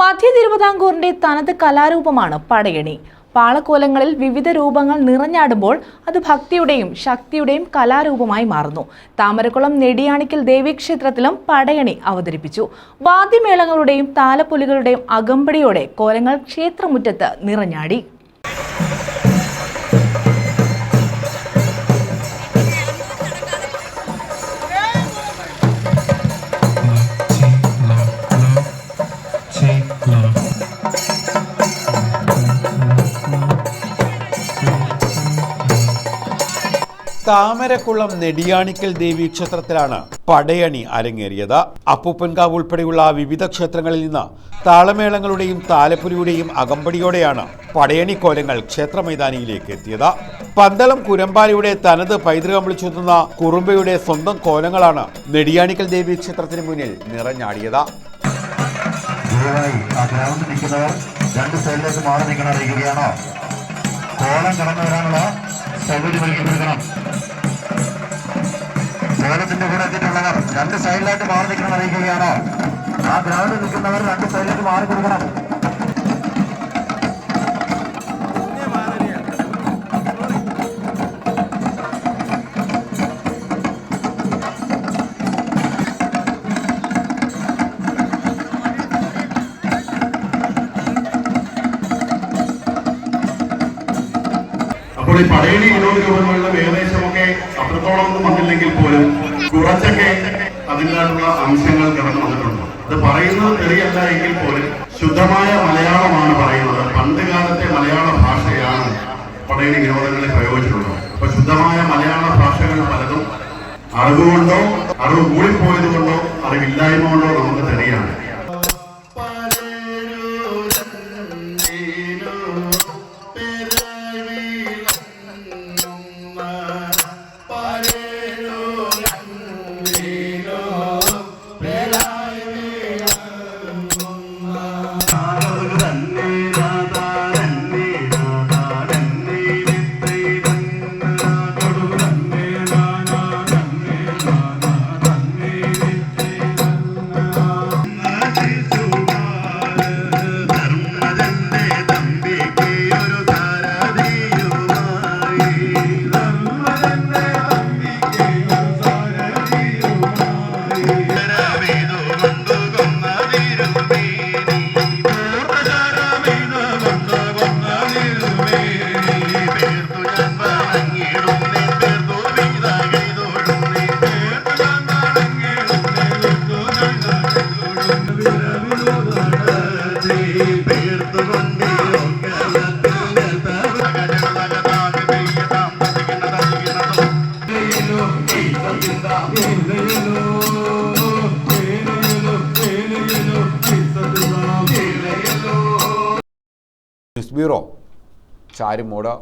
മധ്യ തിരുവിതാംകൂറിന്റെ തനത് കലാരൂപമാണ് പടയണി. പാളക്കോലങ്ങളിൽ വിവിധ രൂപങ്ങൾ നിറഞ്ഞാടുമ്പോൾ അത് ഭക്തിയുടെയും ശക്തിയുടെയും കലാരൂപമായി മാറുന്നു. താമരക്കുളം നെടിയാണിക്കൽ ദേവീക്ഷേത്രത്തിലും പടയണി അവതരിപ്പിച്ചു. വാദ്യമേളങ്ങളുടെയും താലപ്പൊലികളുടെയും അകമ്പടിയോടെ കോലങ്ങൾ ക്ഷേത്രമുറ്റത്ത് നിറഞ്ഞാടി. താമരക്കുളം നെടിയാണിക്കൽ ദേവീക്ഷേത്രത്തിലാണ് പടയണി അരങ്ങേറിയത്. അപ്പൂപ്പൻകാവ് ഉൾപ്പെടെയുള്ള വിവിധ ക്ഷേത്രങ്ങളിൽ നിന്ന് താളമേളങ്ങളുടെയും താലപ്പൊലിയുടെയും അകമ്പടിയോടെയാണ് പടയണി കോലങ്ങൾ ക്ഷേത്ര മൈതാനിയിലേക്ക് എത്തിയത്. പന്തളം കുരമ്പാലിയുടെ തനത് പൈതൃകം വിളിച്ചോതുന്ന കുറുമ്പയുടെ സ്വന്തം കോലങ്ങളാണ് നെടിയാണിക്കൽ ദേവീക്ഷേത്രത്തിന് മുന്നിൽ നിറഞ്ഞാടിയത്. രണ്ട് സൈഡിലേക്ക് മാറി നിൽക്കണം അറിയിക്കുകയാണോ? കോലം കടന്നു വരാനുള്ള സൗകര്യം നൽകിക്കൊടുക്കണം. കോലത്തിന്റെ കൂടെ എത്തിയിട്ടുള്ളവർ രണ്ട് സൈഡിലായിട്ട് മാറി നിൽക്കണം അറിയിക്കുകയാണോ? ആ ഗ്രൗണ്ടിൽ നിൽക്കുന്നവർ രണ്ട് സൈഡിലേക്ക് മാറി കൊടുക്കണം. അപ്പോൾ ഈ പടയണി വിനോദ രൂപങ്ങളിലും ഏകദേശമൊക്കെ അത്രത്തോളം ഒന്നും വന്നില്ലെങ്കിൽ പോലും കുറച്ചൊക്കെ അതിൻ്റെതായിട്ടുള്ള അംശങ്ങൾ കടന്നു വന്നിട്ടുണ്ട്. അത് പറയുന്നത് തെളിയല്ല എങ്കിൽ പോലും ശുദ്ധമായ മലയാളമാണ് പറയുന്നത്. പണ്ട് കാലത്തെ മലയാള ഭാഷയാണ് പടയണി വിനോദങ്ങളിൽ പ്രയോഗിച്ചിട്ടുള്ളത്. അപ്പൊ ശുദ്ധമായ മലയാള ഭാഷകൾ പലതും അറിവുകൊണ്ടോ അറിവ് കൂടിപ്പോയത് കൊണ്ടോ അറിവില്ലായ്മ കൊണ്ടോ നമുക്ക് തെളിയാണ്. News bureau, Charummood.